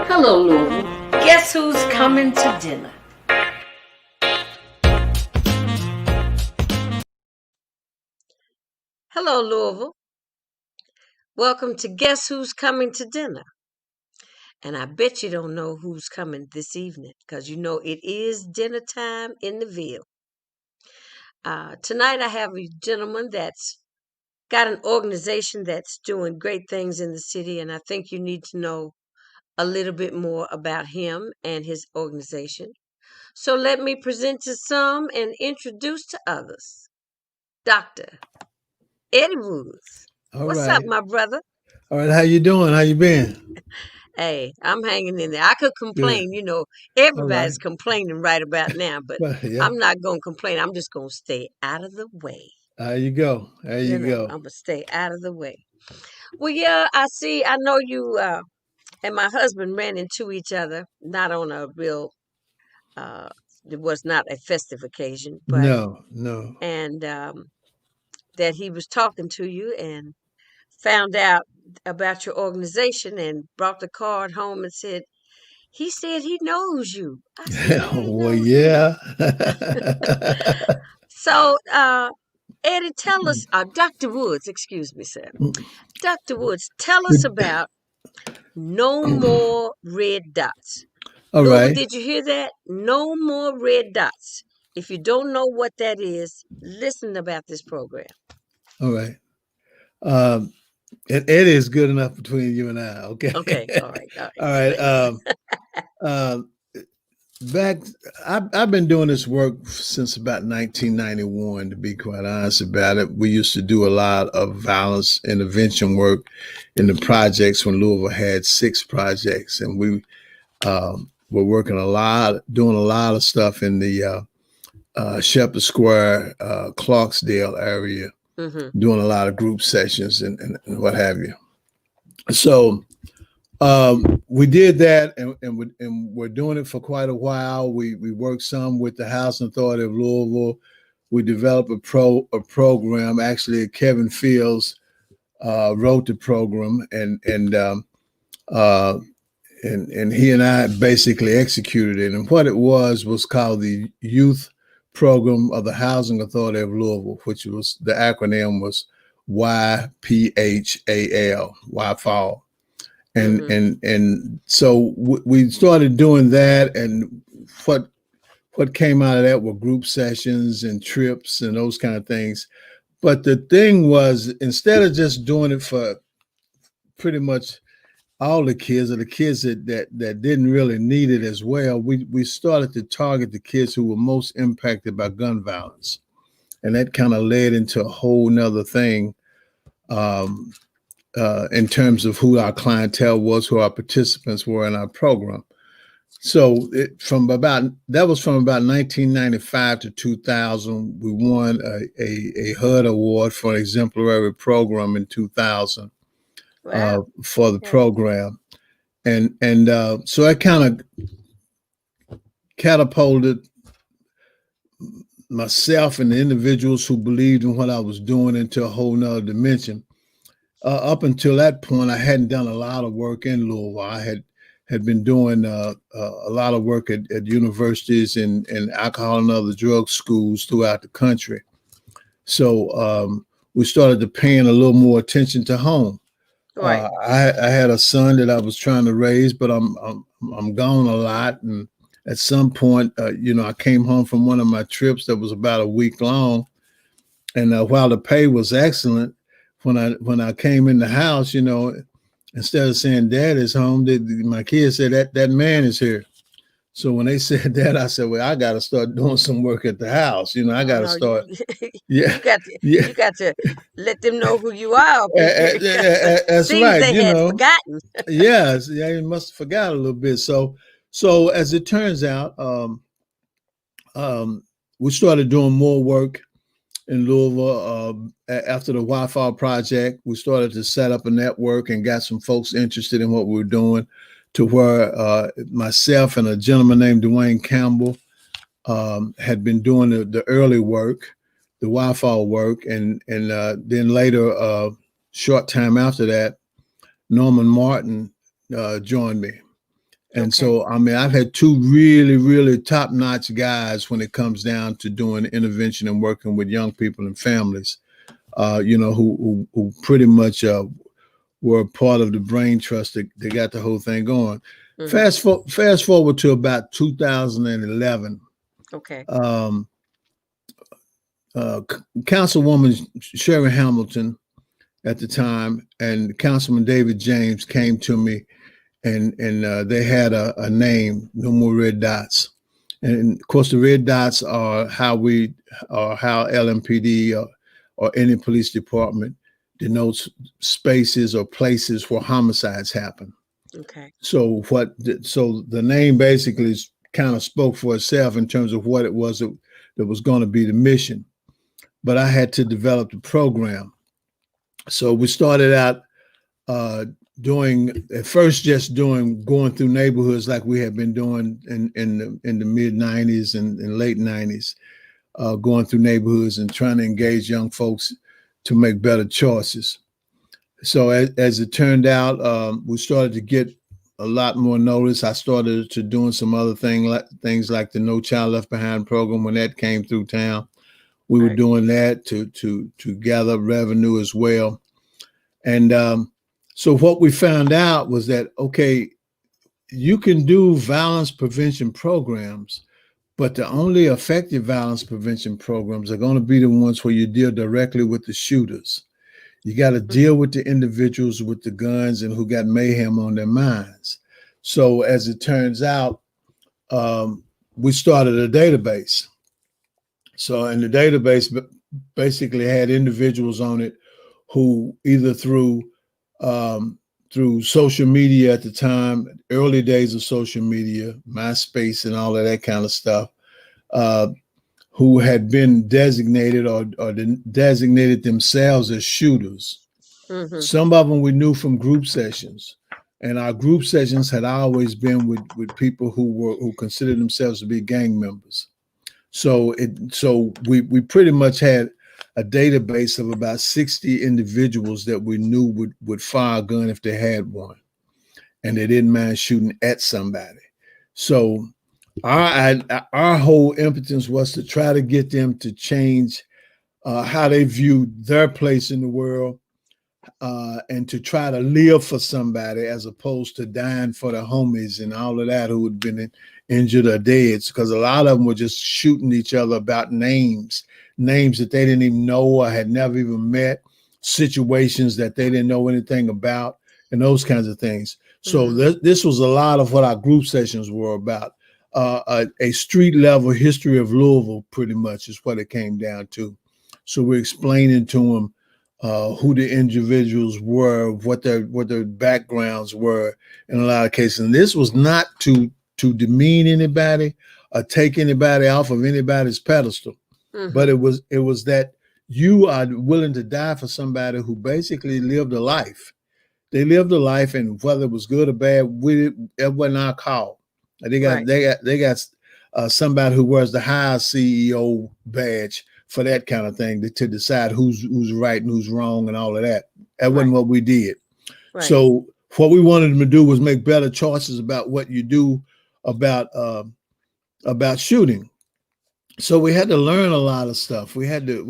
Hello, Louisville. Guess who's coming to dinner? Hello, Louisville. Welcome to Guess Who's Coming to Dinner. And I bet you don't know who's coming this evening because you know it is dinner time in the Ville. Tonight I have a gentleman that's got an organization that's doing great things in the city, and I think you need to know a little bit more about him and his organization. So let me present to some and introduce to others. Dr. Eddie Woods. All What's up, right. my brother? All right. How you doing? How you been? Hey, I'm hanging in there. I could Good. complain, All right. everybody's complaining right about now, but Well, yeah. I'm not going to complain. I'm just going to stay out of the way. There you go. There you go. I'm going to stay out of the way. Well, yeah, I know you and my husband ran into each other, not on a real, uh, it was not a festive occasion, but, No, no. and that he was talking to you and found out about your organization and brought the card home and said, he said he knows you. I said, yeah, he Well, knows me. yeah. So, Eddie, tell us, Dr. Woods, excuse me, sir. Dr. Woods, tell us about No More Red Dots. All Louisville, right. did you hear that? No more red dots. If you don't know what that is, listen about this program. All right. Um, and Eddie is good enough between you and I. Okay. Okay, all right, all All right. right. Thanks. Um, back, I've been doing this work since about 1991. To be quite honest about it, we used to do a lot of violence intervention work in the projects when Louisville had 6 projects, and we were working a lot, doing a lot of stuff in the Shepherd Square, Clarksdale area, Mm-hmm. doing a lot of group sessions and what have you. So we did that, and we're doing it for quite a while. We worked some with the Housing Authority of Louisville. We developed a program. Actually, Kevin Fields wrote the program, and he and I basically executed it. And what it was called the Youth Program of the Housing Authority of Louisville, which was the acronym was YPHAL, YFAL. And so we started doing that, and what came out of that were group sessions and trips and those kind of things. But the thing was, instead of just doing it for pretty much all the kids or the kids that didn't really need it as well, we started to target the kids who were most impacted by gun violence, and that kind of led into a whole nother thing. In terms of who our clientele was, who our participants were in our program. So that was from about 1995 to 2000. We won a HUD award for an exemplary program in 2000 Wow. for the Yeah. program, and so that kind of catapulted myself and the individuals who believed in what I was doing into a whole nother dimension. Up until that point, I hadn't done a lot of work in Louisville. I had been doing a lot of work at universities and alcohol and other drug schools throughout the country. So we started to paying a little more attention to home. Right. I had a son that I was trying to raise, but I'm gone a lot, and at some point, I came home from one of my trips that was about a week long, and while the pay was excellent, when I came in the house, instead of saying dad is home, my kids said that man is here. So when they said that, I said, well, I got to start doing some work at the house. I Oh got to no, start. you Yeah, you got to yeah, you got to let them know who you are up in here. 'Cause that's seems right. they had forgotten. Yes, yeah, you must have forgot a little bit. So as it turns out, we started doing more work in Louisville. After the Wi-Fi project, we started to set up a network and got some folks interested in what we were doing, to where myself and a gentleman named Dwayne Campbell had been doing the early work, the Wi-Fi work, and then later, short time after that, Norman Martin joined me. And Okay. so, I mean, I've had two really, really top notch guys when it comes down to doing intervention and working with young people and families, who pretty much were part of the brain trust that got the whole thing going. Mm-hmm. Fast forward to about 2011. Okay. Um, Councilwoman Sherry Hamilton at the time and Councilman David James came to me, and they had a name, No More Red Dots. And of course, the red dots are how LMPD or any police department denotes spaces or places where homicides happen. Okay. So the name basically kind of spoke for itself in terms of what it was that was going to be the mission. But I had to develop the program. So we started out uh, doing at first just going through neighborhoods like we had been doing in the mid '90s and late '90s, going through neighborhoods and trying to engage young folks to make better choices. So as it turned out, we started to get a lot more notice. I started to doing some other things like the No Child Left Behind program when that came through town. We were Right. doing that to gather revenue as well. And so what we found out was that, okay, you can do violence prevention programs, but the only effective violence prevention programs are going to be the ones where you deal directly with the shooters. You got to deal Mm-hmm. with the individuals with the guns and who got mayhem on their minds. So as it turns out, we started a database. So, and the database basically had individuals on it who either um, through social media at the time, early days of social media, MySpace and all of that kind of stuff, uh, who had been designated or designated themselves as shooters. Mm-hmm. Some of them we knew from group sessions, and our group sessions had always been with people who considered themselves to be gang members. So we pretty much had a database of about 60 individuals that we knew would fire a gun if they had one, and they didn't mind shooting at somebody. So our whole impotence was to try to get them to change how they viewed their place in the world, and to try to live for somebody as opposed to dying for the homies and all of that who had been injured or dead. Because a lot of them were just shooting each other about names that they didn't even know or had never even met, situations that they didn't know anything about, and those kinds of things. So Mm-hmm. this was a lot of what our group sessions were about. A street level history of Louisville, pretty much, is what it came down to. So we're explaining to them who the individuals were, what their backgrounds were in a lot of cases. And this was not to demean anybody or take anybody off of anybody's pedestal, but Mm-hmm. it was that you are willing to die for somebody who basically lived a life. They lived a life, and whether it was good or bad, it wasn't our call. They got Right. they got they got somebody who wears the highest CEO badge for that kind of thing to decide who's right and who's wrong and all of that. That wasn't Right. what we did. Right. So what we wanted them to do was make better choices about what you do about shooting. So we had to learn a lot of stuff. We had to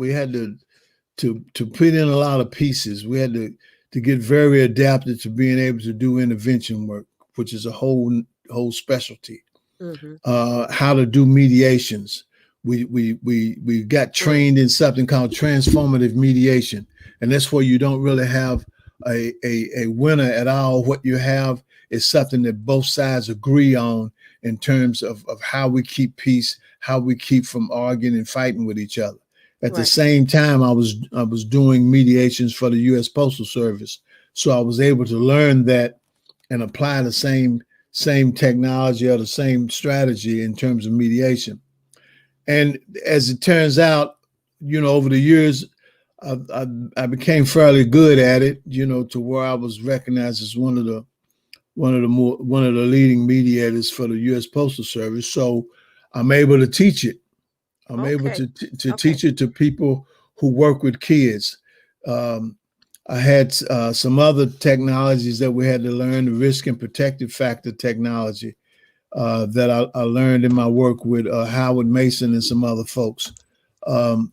put in a lot of pieces. We had to get very adapted to being able to do intervention work, which is a whole specialty. Mm-hmm. How to do mediations. We got Mm. trained in something called transformative mediation, and that's where you don't really have a winner at all. What you have is something that both sides agree on in terms of how we keep peace, how we keep from arguing and fighting with each other. At the Right. same time, I was doing mediations for the U.S. Postal Service, so I was able to learn that and apply the same technology or the same strategy in terms of mediation. And as it turns out, over the years, I became fairly good at it. To where I was recognized as one of the leading mediators for the U.S. Postal Service. So I'm able to teach it. I'm able Okay. to Okay. teach it to people who work with kids. Um, I had some other technologies that we had to learn, the risk and protective factor technology that I learned in my work with Howard Mason and some other folks. Um,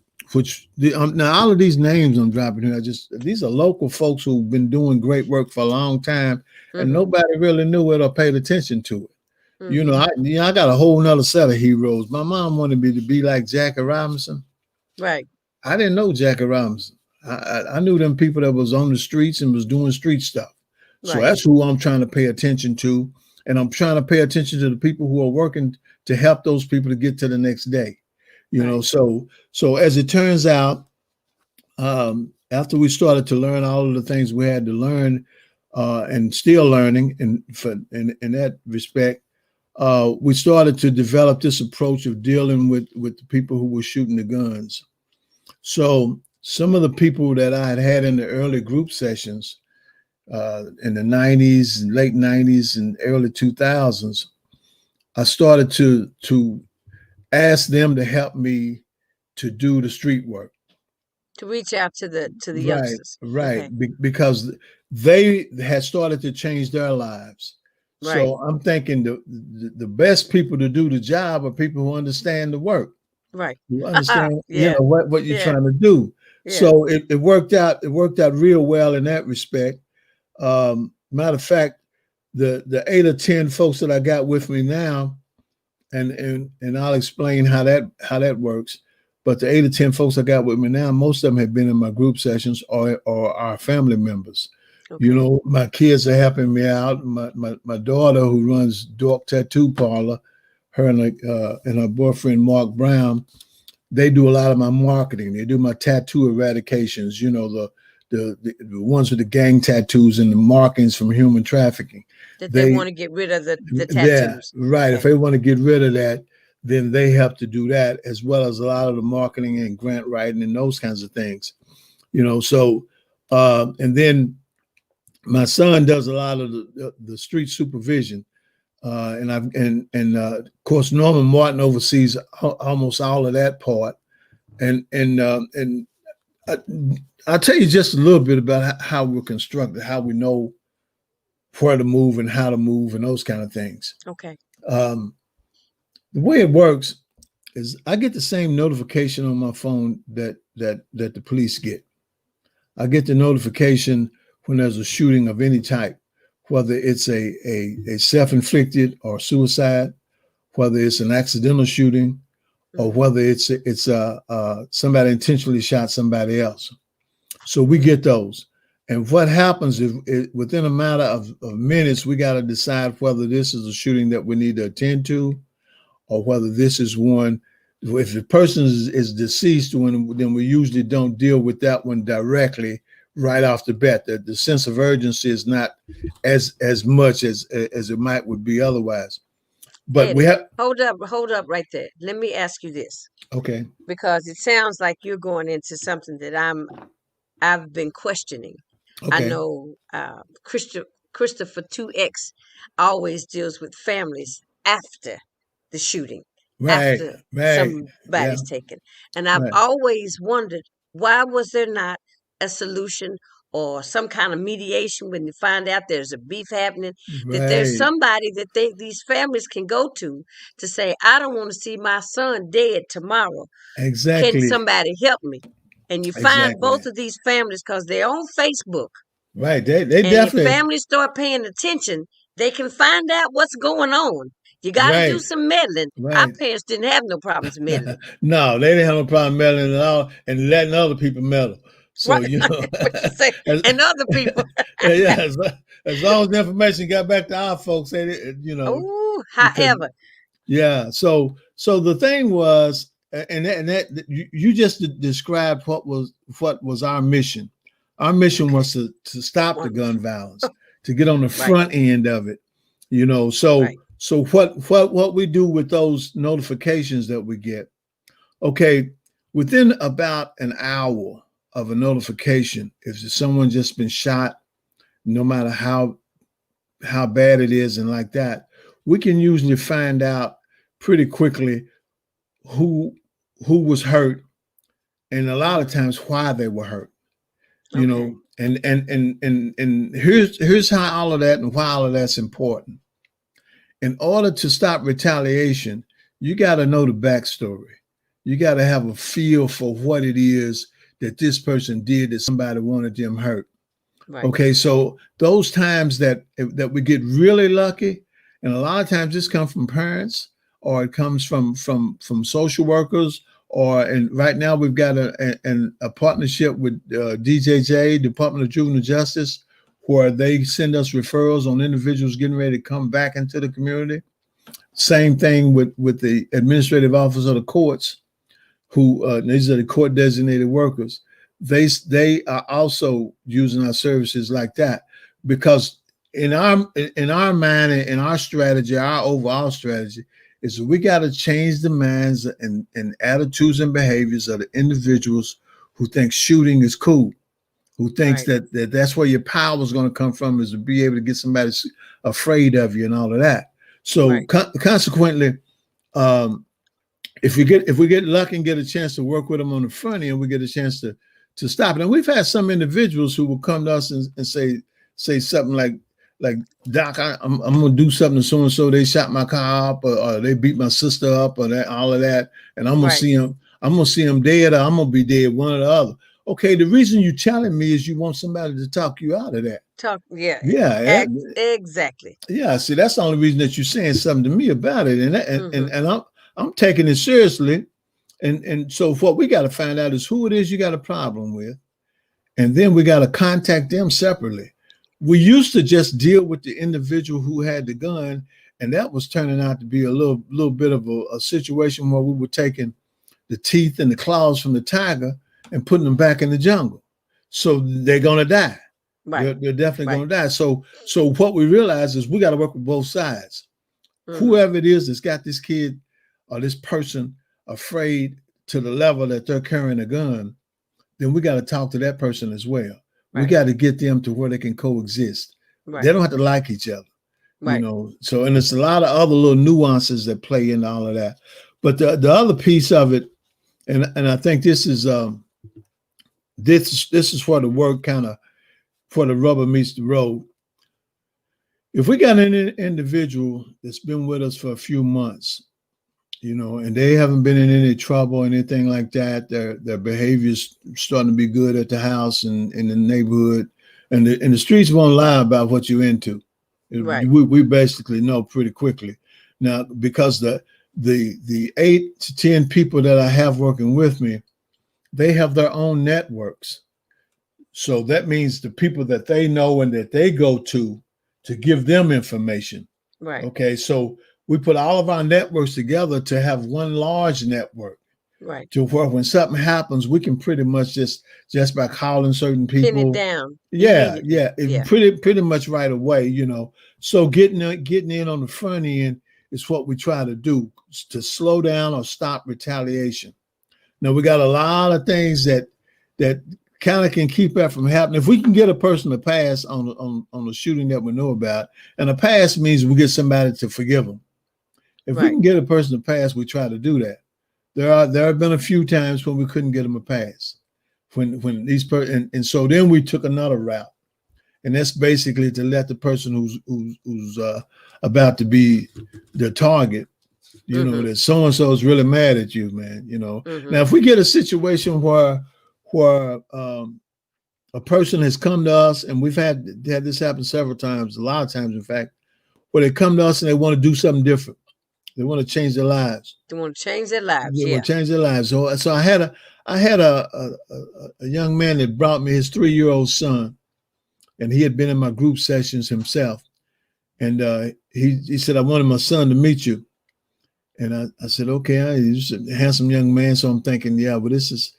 now all of these names I'm dropping here, these are local folks who've been doing great work for a long time, and Mm-hmm. nobody really knew it or paid attention to it. Mm-hmm. I got a whole nother set of heroes. My mom wanted me to be like Jackie Robinson. Right. I didn't know Jackie Robinson. I knew them people that was on the streets and was doing street stuff. So Right. that's who I'm trying to pay attention to. And I'm trying to pay attention to the people who are working to help those people to get to the next day. Right. So as it turns out, after we started to learn all of the things we had to learn, and still learning, in that respect, we started to develop this approach of dealing with the people who were shooting the guns. So some of the people that I had in the early group sessions in the 90s, late 90s, and early 2000s, I started to ask them to help me to do the street work. To reach out to the Right, youngsters. right, Okay. because they had started to change their lives. Right. So I'm thinking the best people to do the job are people who understand the work. Right. You understand, Yeah. what you're Yeah. trying to do. Yeah. So it worked out. It worked out real well in that respect. Matter of fact, the 8 or 10 folks that I got with me now, and I'll explain how that works. But the 8 or 10 folks I got with me now, most of them have been in my group sessions or our family members. Okay. My kids are helping me out. My daughter, who runs Dork Tattoo Parlor, her and her boyfriend Mark Brown, they do a lot of my marketing. They do my tattoo eradications, the ones with the gang tattoos and the markings from human trafficking. That they They want to get rid of the Yeah, tattoos. right. If Okay. they want to get rid of that, then they have to do that, as well as a lot of the marketing and grant writing and those kinds of things. So and then my son does a lot of the street supervision. And of course Norman Martin oversees almost all of that part. And I, I'll tell you just a little bit about how we're constructed, how we know where to move and how to move and those kind of things. Okay. Um, the way it works is I get the same notification on my phone that the police get. I get the notification when there's a shooting of any type, whether it's a self-inflicted or suicide, whether it's an accidental shooting, or Mm-hmm. whether it's somebody intentionally shot somebody else. So we get those. And what happens is within a matter of minutes, we got to decide whether this is a shooting that we need to attend to, or whether this is one. If the person is deceased, then we usually don't deal with that one directly right off the bat. That the sense of urgency is not as much as it might would be otherwise. But we Eddie, have hold up right there. Let me ask you this, okay, because it sounds like you're going into something that I've been questioning. I okay, know Christopher 2X always deals with families after the shooting, right, after right, yeah, somebody's taken. And I've right, always wondered, why was there not a solution or some kind of mediation when you find out there's a beef happening, that there's right, somebody that these families can go to say, I don't want to see my son dead tomorrow. Can exactly, somebody help me? And you find exactly, both of these families, because they're on Facebook. right. They And if definitely families start paying attention, they can find out what's going on. You got to do right, some meddling. Our right. parents didn't have no problems meddling. No, they didn't have no problem meddling at all, and letting other people meddle. So Right? What you say? as, And other people. yeah, as long as the information got back to our folks, Oh, because however. yeah. So the thing was, and that you just described what was our mission. Our mission Okay. was to stop the gun Wonderful. violence, to get on the Right. front end of it. So Right. what we do with those notifications that we get. Okay, within about an hour of a notification, if someone just been shot, no matter how bad it is and like that, we can usually find out pretty quickly who who was hurt, and a lot of Mm-hmm. times why they were hurt. you Okay. know And here's how all of that and why all of that's important. In order to stop retaliation, you got to know the backstory. You got to have a feel for what it is that this person did that somebody wanted them hurt. Right. Okay, so those times that we get really lucky, and a lot of times this comes from parents, or it comes from social workers, or and right now we've got a partnership with DJJ, Department of Juvenile Justice, where they send us referrals on individuals getting ready to come back into the community. Same thing with the administrative office of the courts, who these are the court designated workers. They are also using our services like that, because in our mind and in our strategy, our overall strategy is we got to change the minds and attitudes and behaviors of the individuals who think shooting is cool, who thinks Right. that's where your power is going to come from, is to be able to get somebody afraid of you and all of that. So Right. consequently, um, if we get lucky and get a chance to work with them on the front end, we get a chance to stop it. And we've had some individuals who will come to us and say something like Doc, I'm gonna do something to so and so. They shot my car up, or they beat my sister up, or that all of that, and I'm gonna Right. see them. I'm gonna see them dead, or I'm gonna be dead, one or the other. Okay, the reason you telling me is you want somebody to talk you out of that. Talk. Yeah. Yeah, Exactly. yeah. See, that's the only reason that you're saying something to me about it, and that, Mm-hmm. and I'm taking it seriously. And so what we got to find out is who it is you got a problem with, and then we got to contact them separately. We used to just deal with the individual who had the gun, and that was turning out to be a little bit of a situation where we were taking the teeth and the claws from the tiger and putting them back in the jungle. So they're gonna die. Right. They're definitely Right. gonna die. So what we realize is we got to work with both sides. Mm-hmm. Whoever it is that's got this kid or this person afraid to the level that they're carrying a gun, then we got to talk to that person as well. We Right. got to get them to where they can coexist. They Right. don't have to like each other, Right. So, and it's a lot of other little nuances that play into all of that. But the other piece of it, and I think this is where the work kind of, where the rubber meets the road. If we got an individual that's been with us for a few months, and they haven't been in any trouble or anything like that. Their behavior's starting to be good at the house and in the neighborhood, and the streets won't lie about what you're into. Right. We basically know pretty quickly now, because the 8 to 10 people that I have working with me, they have their own networks. So that means the people that they know and that they go to give them information. Right. Okay, so we put all of our networks together to have one large network, Right. to where when something happens, we can pretty much just by calling certain Pin it people. down Yeah, immediately. yeah, Yeah. pretty much right away. So getting in on the front end is what we try to do, to slow down or stop retaliation. Now we got a lot of things that kind of can keep that from happening. If we can get a person to pass on a shooting that we know about, and a pass means we get somebody to forgive them. If we Right. can get a person to pass, we try to do that. There have been a few times when we couldn't get them a pass, when and so then we took another route, and that's basically to let the person who's about to be the target, Mm-hmm. that so and so is really mad at you, man. Mm-hmm. Now if we get a situation where a person has come to us, and we've had this happen several times, a lot of times, in fact, where they come to us and they want to do something different. They want to change their lives. They want to change their lives. They want Yeah. to change their lives. So I had a young man that brought me his 3-year-old son, and he had been in my group sessions himself. And he said, I wanted my son to meet you. And I said, okay, he's a handsome young man. So I'm thinking, yeah, but this is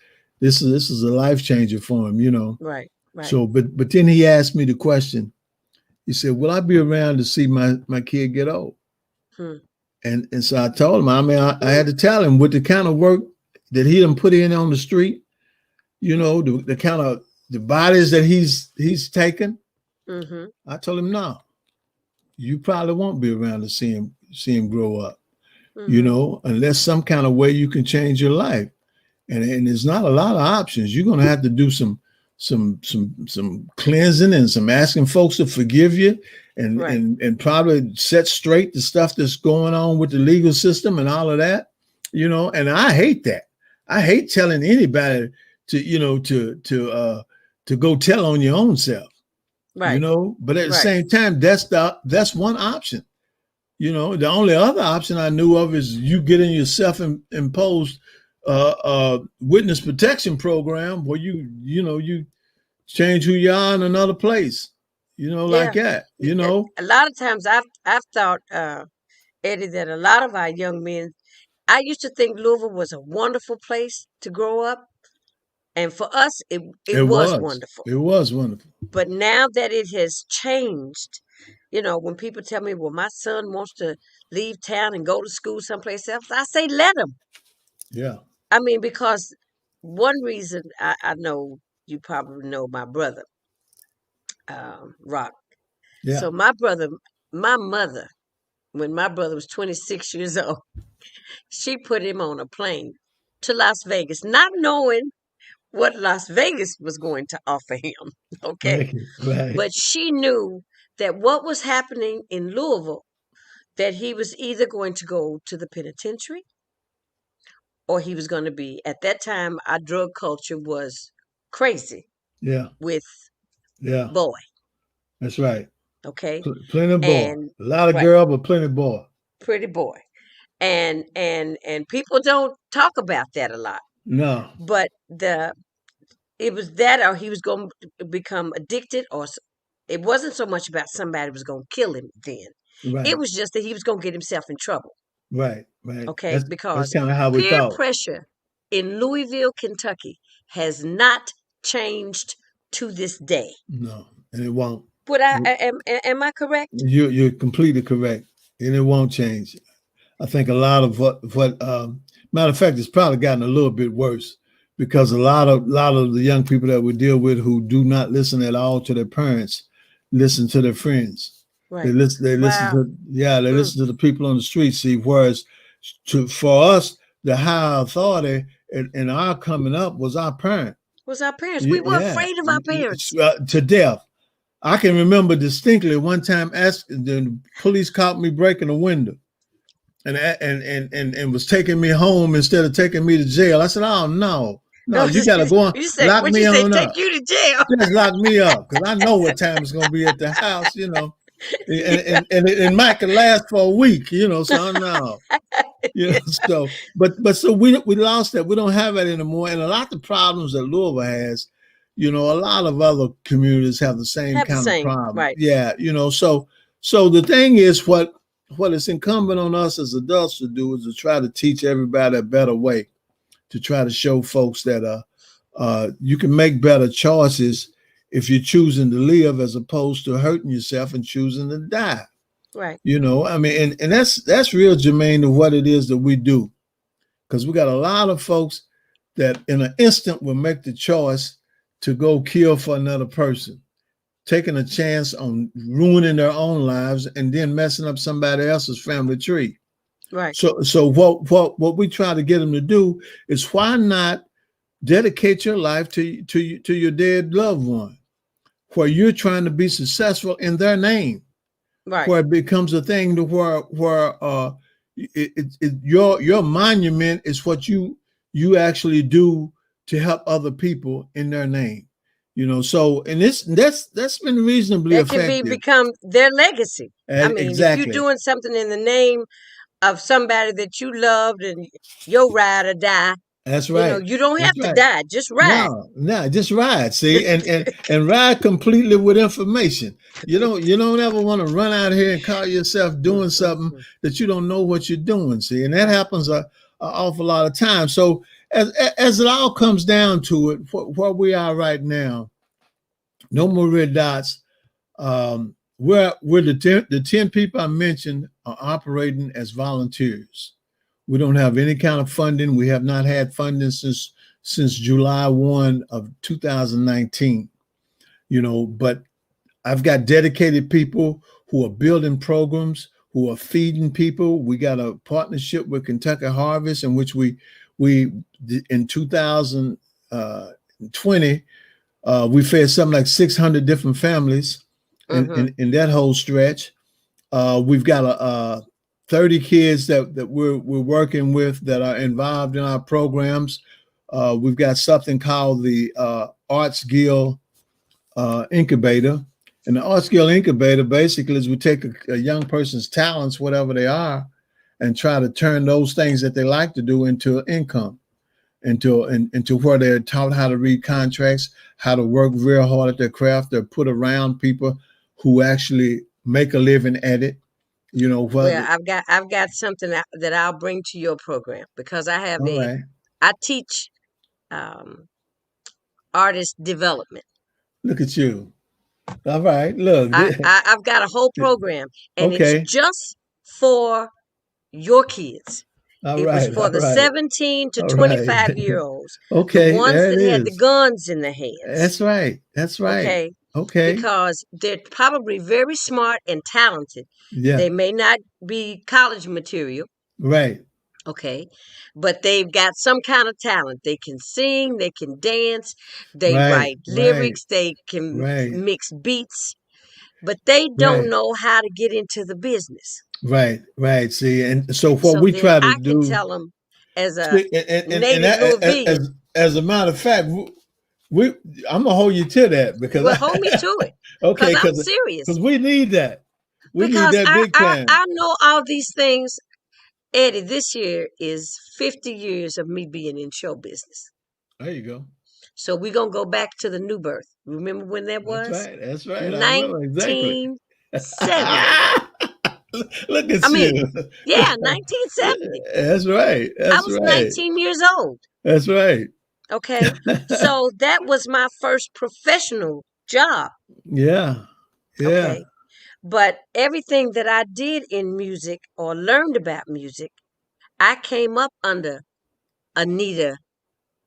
a life changer for him. Right. Right. So, but then he asked me the question. He said, will I be around to see my kid get old? Hmm. And so I told him, I had to tell him, with the kind of work that he done put in on the street, the kind of the bodies that he's taken. Mm-hmm. I told him, no, you probably won't be around to see him grow up, Mm-hmm. unless some kind of way you can change your life. And there's not a lot of options. You're gonna have to do some cleansing and some asking folks to forgive you Right. and probably set straight the stuff that's going on with the legal system and all of that, and I hate that. I hate telling anybody to go tell on your own self, Right. but at the Right. same time, that's one option. The only other option I knew of is you getting your self-imposed witness protection program where you change who you are in another place, like Yeah. that. A lot of times I've thought, Eddie, that a lot of our young men. I used to think Louisville was a wonderful place to grow up, and for us, it It was was. wonderful. It was wonderful. But now that it has changed, when people tell me, "Well, my son wants to leave town and go to school someplace else," I say, "Let him." Yeah. I mean, because one reason I know you probably know my brother, Rock. Yeah. So my mother, when my brother was 26 years old, she put him on a plane to Las Vegas, not knowing what Las Vegas was going to offer him. Okay. Right. Right. But she knew that what was happening in Louisville, that he was either going to go to the penitentiary or he was going to be, at that time, our drug culture was crazy Yeah. with Yeah. boy. That's right. Okay. Plenty of boy. And A lot of right, girl, but plenty of boy. pretty boy. And people don't talk about that a lot. No. But it was that, or he was going to become addicted, or it wasn't so much about somebody was going to kill him then. It Right. was just that he was going to get himself in trouble. Right. Right. Okay, That's because kind of how we peer thought. pressure in Louisville, Kentucky has not changed to this day. No, and it won't. Would am I correct? You're completely correct, and it won't change. I think a lot of what matter of fact, it's probably gotten a little bit worse because a lot of the young people that we deal with who do not listen at all to their parents listen to their friends. They Right. listen. They listen Wow. to they Mm. listen to the people on the street. See, whereas for us, the higher authority in our coming up was our parent. Was our parents? We were Yeah, afraid of our parents. to death. I can remember distinctly one time the police caught me breaking a window and was taking me home instead of taking me to jail. I said, "Oh no, No, you gotta go on, you say lock what me you say? on Take up, you to jail. just lock me up because I know what time it's gonna be at the house, and it might could last for a week, so no." So so we lost that. We don't have that anymore. And a lot of the problems that Louisville has, a lot of other communities have the same Have the kind of same, problem. right? Yeah. So the thing is what is incumbent on us as adults to do is to try to teach everybody a better way, to try to show folks that you can make better choices if you're choosing to live as opposed to hurting yourself and choosing to die. Right. I mean, and that's real germane to what it is that we do, because we got a lot of folks that in an instant will make the choice to go kill for another person, taking a chance on ruining their own lives and then messing up somebody else's family tree. Right. So what we try to get them to do is, why not dedicate your life to your dead loved one, where you're trying to be successful in their name, Right. where it becomes a thing to where your monument is what you actually do to help other people in their name. So and that's been reasonably That can effective. become their legacy. I mean, if you're Exactly. doing something in the name of somebody that you loved and your ride or die, That's right. you don't have That's to right. die. Just ride. No, just ride. See, and ride completely with information. You don't ever want to run out here and call yourself doing something Mm-mm-mm. that you don't know what you're doing. See, and that Right. happens a awful lot of times. So as it all comes down to it, where we are right now, no more red dots. We're the 10 people I mentioned are operating as volunteers. We don't have any kind of funding. We have not had funding since July 1 of 2019. But I've got dedicated people who are building programs, who are feeding people. We got a partnership with Kentucky Harvest, in which we in 2020 We fed something like 600 different families Mm-hmm. in that whole stretch. We've got 30 kids that we're working with that are involved in our programs. We've got something called the Arts Guild Incubator. And the Arts Guild Incubator basically is we take a young person's talents, whatever they are, and try to turn those things that they like to do into income, into where they're taught how to read contracts, how to work real hard at their craft. They're put around people who actually make a living at it. You know what? Well, I've got something that I'll bring to your program because All right. I teach um, artist development. Look at you. All right. Look. I've got a whole program, and it's Okay. just for your kids. All It was right. for All the right. 17 to All right. 25-year-olds, the Okay. ones There it that had the is. guns in their hands. That's right. That's right. Okay, Okay. because they're probably very smart and talented. Yeah. They may not be college material, Right. okay, but they've got some kind of talent. They can sing, they can dance, they Right. write Right. lyrics, they can Right. mix beats, but they don't Right. know how to get into the business. Right. Right. See, and so what So we then try to I can do, tell them as a see, and native Louisvillian, as a matter of fact, we I'm gonna hold you to that because well, hold me to it because okay, I'm because serious. we need that. We need Because that big time. I know all these things. Eddie, this year is 50 years of me being in show business. There you go. So we're going to go back to the new birth. Remember when that That's was? right. That's right. I remember exactly. 1970. Look at I mean, you. yeah, 1970. That's right. I That's was right. 19 years old. That's right. Okay. So that was my first professional job. Yeah. Yeah. Okay. But everything that I did in music or learned about music, I came up under Anita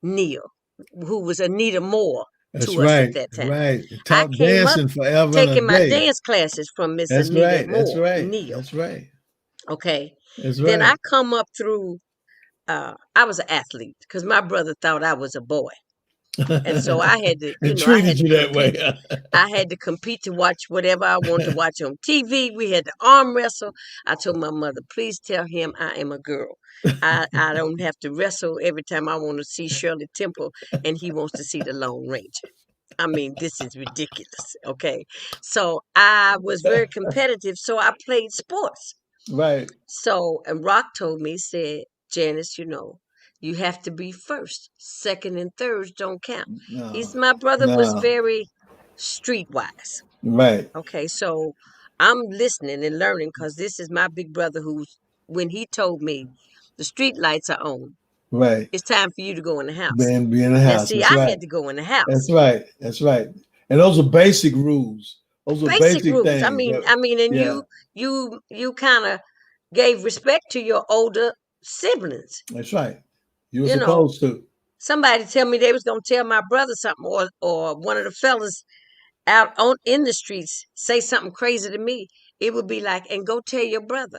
Neal, who was Anita Moore That's to us at right. that time. Right. I Taught came up dancing forever and a taking my day. dance classes from Miss That's Anita right. That's Moore, right. Neal. That's right. Okay. That's Then I right. come up through, I was an athlete because my brother thought I was a boy. And so I had to, And I had treated to you that way. compete. I had to compete to watch whatever I wanted to watch on TV. We had to arm wrestle. I told my mother, please tell him I am a girl. I don't have to wrestle every time I want to see Shirley Temple and he wants to see the Lone Ranger. I mean, this is ridiculous. Okay. So I was very competitive. So I played sports. Right. So, and Rock told me, said, Janice, you have to be first. Second and thirds don't count. No. My brother was No. very streetwise. Right. Okay, so I'm listening and learning because this is my big brother who's, when he told me the street lights are on, Right. it's time for you to go in the house. Be in the Now, house. see, That's I right. had to go in the house. That's right. That's right. And those are basic rules. Those are Basic basic rules. things. And Yeah. you kind of gave respect to your older siblings. That's right. You were You know, supposed to. somebody tell me they was gonna tell my brother something, or one of the fellas out on in the streets say something crazy to me, it would be like, and go tell your brother.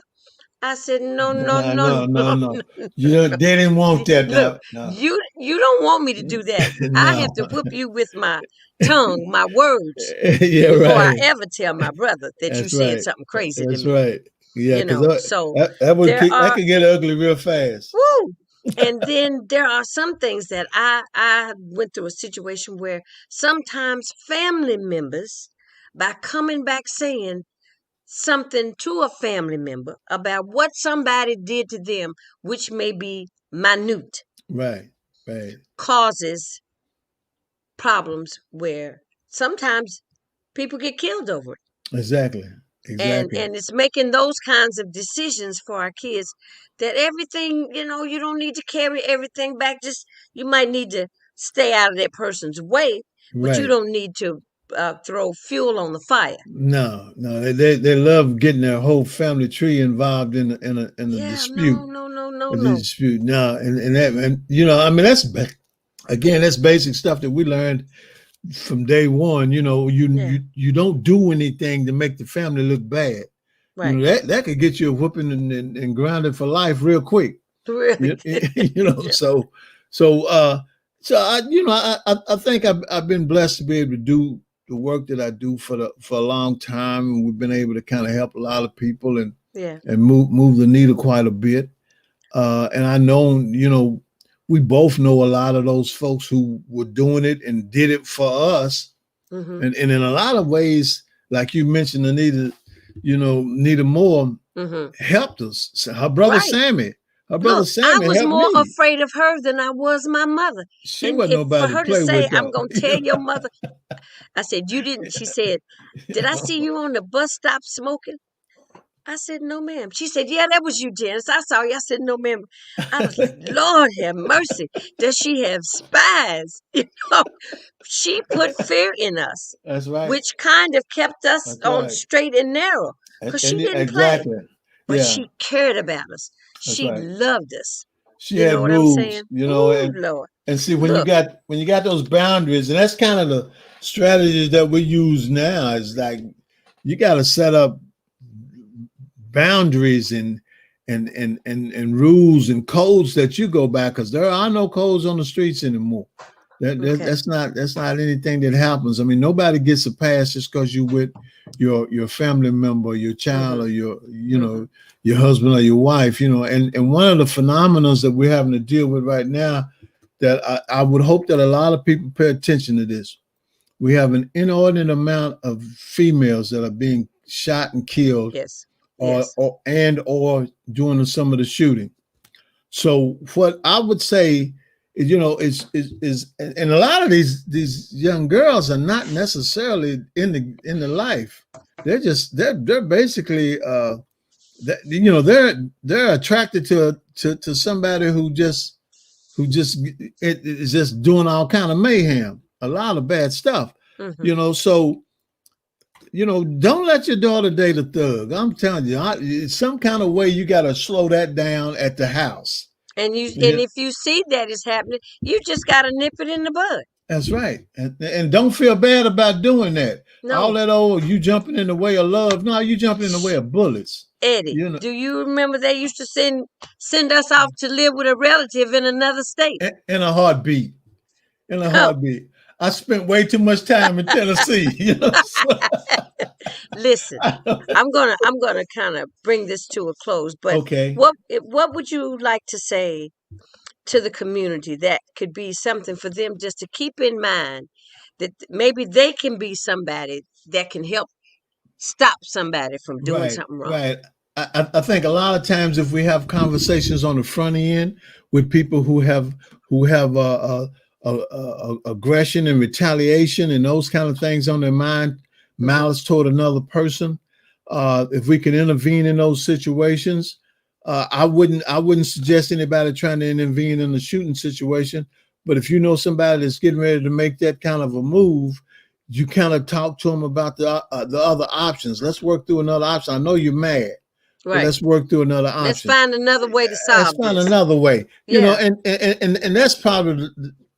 I said, no, no, No, no, no, no, no, no. no, You no. they didn't want that Look, now. No. you don't want me to do that. I have No. to whip you with my tongue, my words, Yeah, before I right. ever tell my brother that you That's saying right. something crazy to That's me. right. Yeah, because So that there that are could get ugly real fast. woo. And then there are some things that I went through a situation where sometimes family members, by coming back saying something to a family member about what somebody did to them, which may be minute, Right. Right. causes problems where sometimes people get killed over it. Exactly. Exactly. And it's making those kinds of decisions for our kids that everything, you don't need to carry everything back. Just, you might need to stay out of that person's way, but you Right. don't need to throw fuel on the fire. No, no, they love getting their whole family tree involved in a Yeah, dispute. no, no, no, no, A no. dispute. No, and that, and I mean again, that's basic stuff that we learned from day one. Yeah, You don't do anything to make the family look bad. right. That could get you a whooping and grounded for life real quick. Really. You, you know, Yeah. so So I think I've been blessed to be able to do the work that I do for a long time, and we've been able to kind of help a lot of people Yeah. and move the needle quite a bit. And I know, we both know a lot of those folks who were doing it and did it for us. Mm-hmm. And in a lot of ways, like you mentioned, Nita Moore Mm-hmm. helped us. So Right. Her brother Look, I Sammy was helped more me. afraid of her than I was my mother. She And wasn't if for nobody to her to play say, with, I'm though. gonna tell your mother, I said, you didn't. She said, did I see you on the bus stop smoking? I said, no, ma'am. She said, yeah, that was you, Janice. I saw you. I said, no, ma'am. I was like, Lord have mercy. Does she have spies? Know, she put fear in us, That's right. which kind of kept us That's on right. straight and narrow because she didn't play, Exactly. but Yeah, she cared about us. that's She right. loved us. She You know had what I'm saying? rules, Ooh, Lord. and see Look, when you got those boundaries, and that's kind of the strategies that we use now. Is like you got to set up boundaries and rules and codes that you go by, because there are no codes on the streets anymore. okay. That's not anything that happens. I mean, nobody gets a pass just because you with your family member, your child, Mm-hmm. or Mm-hmm. your husband or your wife. And one of the phenomena that we're having to deal with right now, that I would hope that a lot of people pay attention to this. We have an inordinate amount of females that are being shot and killed, Yes. or Yes. or doing some of the shooting. So what I would say is, and a lot of these young girls are not necessarily in the life. They're basically they're attracted to somebody who just is just doing all kind of mayhem, a lot of bad stuff. Mm-hmm. So don't let your daughter date a thug. I'm telling you, some kind of way you got to slow that down at the house. And Yeah, if you see that is happening, you just gotta nip it in the bud. that's right. And don't feel bad about doing that. All No, that you jumping in the way of love. No, you jumping in the way of bullets. Eddie, You know, do you remember they used to send us off to live with a relative in another state? in a heartbeat. In a Oh, heartbeat. I spent way too much time in Tennessee. So, listen, I'm gonna kind of bring this to a close, but okay. what would you like to say to the community that could be something for them just to keep in mind that maybe they can be somebody that can help stop somebody from doing Right, something wrong? right. I think a lot of times if we have conversations on the front end with people who have aggression and retaliation and those kind of things on their mind, Hmm. malice toward another person, if we can intervene in those situations, I wouldn't suggest anybody trying to intervene in a shooting situation. But if you know somebody that's getting ready to make that kind of a move, you kind of talk to them about the other options. Let's work through another option. I know you're mad, but Right. let's work through another Let's option. find another way to Let's solve find this. another way. Yeah. And that's probably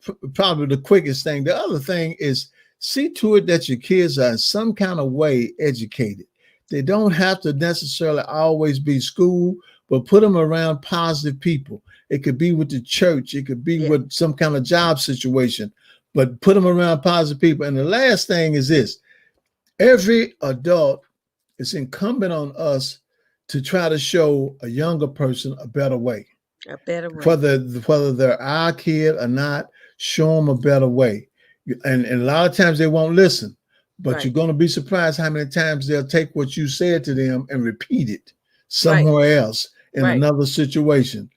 the quickest thing. The other thing is, see to it that your kids are in some kind of way educated. They don't have to necessarily always be school, but put them around positive people. It could be with the church, it could be Yeah. with some kind of job situation, but put them around positive people. And the last thing is this: every adult, it's incumbent on us to try to show a younger person a better way, A better way. whether they're our kid or not. Show them a better way, and a lot of times they won't listen, but you're Right. going to be surprised how many times they'll take what you said to them and repeat it Right. somewhere else in Right. another situation.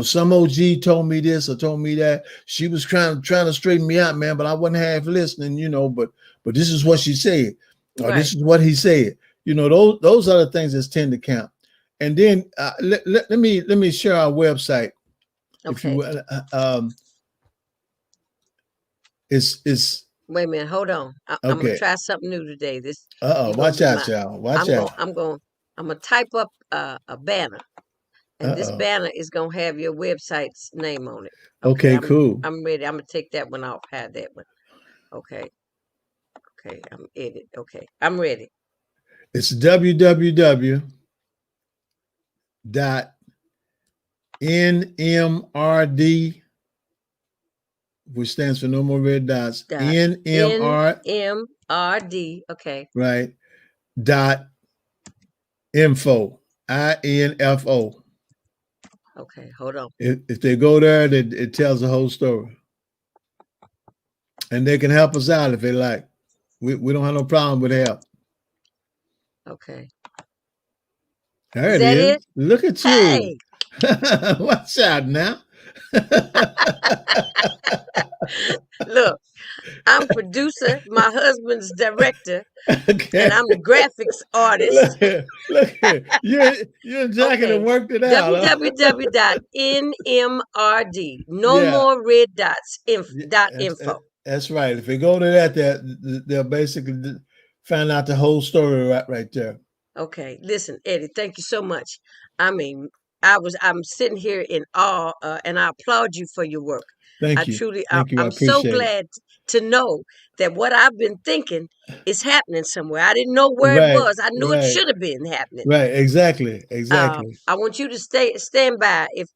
Some OG told me this or told me that. She was trying to straighten me out, man, but I wasn't half listening. But this is what she said, or Right. this is what he said. Those are the things that tend to count. And then let me share our website, if you Okay. will. It's Wait a minute. Hold on. I'm gonna okay. try something new today. This you're gonna Watch be out, my. y'all. Watch I'm out. gonna. I'm gonna. I'm gonna type up a banner, and this Uh-oh. banner is gonna have your website's name on it. Okay. Okay, I'm. cool. I'm ready. I'm gonna take that one off. Have that one. Okay. Okay. I'm edit. Okay. I'm ready. It's www dot nmrd which stands for No More Red Dots, Dot NMR, NMRD. Okay. right, dot info, INFO. Okay. Hold on. If they go there, it tells the whole story. And they can help us out if they like. We don't have no problem with help. Okay. There Is it that it? is. Look at you. Hey. Watch out now. Look, I'm producer. My husband's director, and Okay. I'm the graphics artist. Look here. Look here. You and Jackie have Okay. worked it out. Huh? www.nmrd. No Yeah. more red dots. Yeah, Dot info. that's right. If they go to that, they'll basically find out the whole story right there. Okay, listen, Eddie, thank you so much. I mean, I'm sitting here in awe, and I applaud you for your work. I Thank you. truly, Thank you. I I'm so appreciate it. glad to know that what I've been thinking is happening somewhere. I didn't know where it Right. was. I knew it Right. should have been happening. Right. Exactly. Exactly. I want you to stand by. If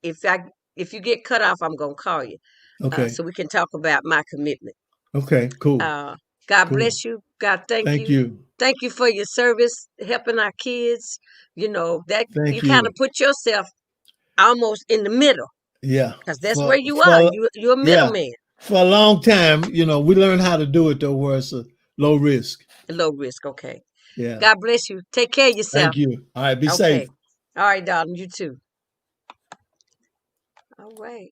you get cut off, I'm gonna call you, Okay. so we can talk about my commitment. Okay. Cool. Uh, God Cool. bless you. God, thank Thank you. you. Thank you for your service, helping our kids. You know, that you Thank kind you. of put yourself almost in the middle, Yeah. because that's where For you are. for You're a yeah. middleman, For a long time, we learned how to do it though, where it's a low risk. low risk. Okay. Yeah. God bless you. Take care of yourself. Thank you. All right. Be safe. Okay. All right, darling. You too. All right.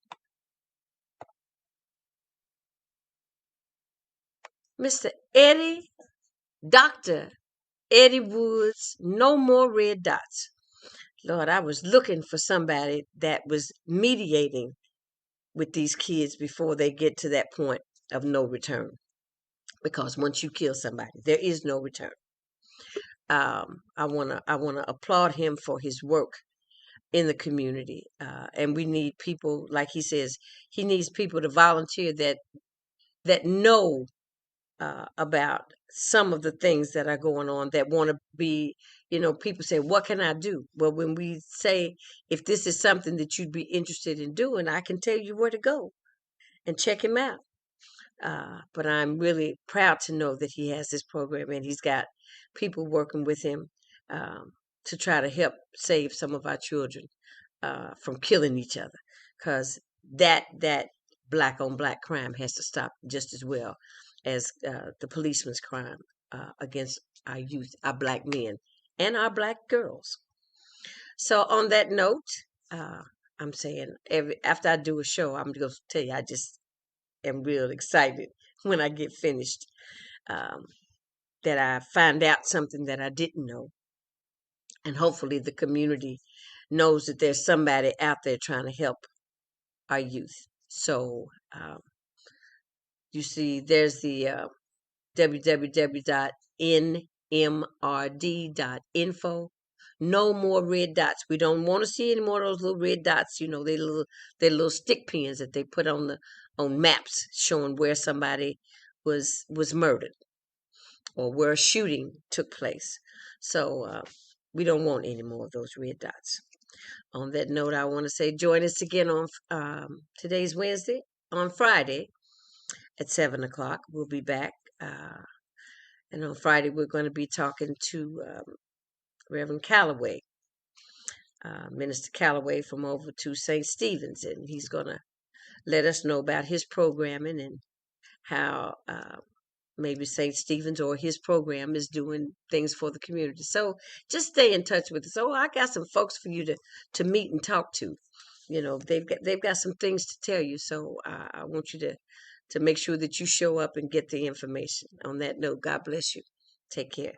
Mr. Eddie, Dr. Eddie Woods, no more red dots. Lord, I was looking for somebody that was mediating with these kids before they get to that point of no return. Because once you kill somebody, there is no return. I wanna applaud him for his work in the community, and we need people, like he says, he needs people to volunteer that know about some of the things that are going on, that want to be, people say, what can I do? Well, when we say, if this is something that you'd be interested in doing, I can tell you where to go and check him out. But I'm really proud to know that he has this program and he's got people working with him, um, to try to help save some of our children from killing each other, because that black on black crime has to stop just as well as the policeman's crime against our youth, our black men, and our black girls. So on that note, uh, I'm saying after I do a show, I'm going to tell you I just am real excited when I get finished, um, that I find out something that I didn't know. And hopefully the community knows that there's somebody out there trying to help our youth. So you see, there's the www.nmrd.info. No more red dots. We don't want to see any more of those little red dots. They little stick pins that they put on maps showing where somebody was murdered or where a shooting took place. So we don't want any more of those red dots. On that note, I want to say join us again on today's Wednesday. On Friday at 7 o'clock, we'll be back. And on Friday, we're going to be talking to Reverend Calloway, Minister Calloway from over to St. Stephen's, and he's going to let us know about his programming and how maybe St. Stephen's or his program is doing things for the community. So just stay in touch with us. Oh, I got some folks for you to meet and talk to. They've got some things to tell you. So I want you to make sure that you show up and get the information. On that note, God bless you. Take care.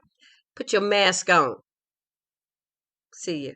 Put your mask on. See you.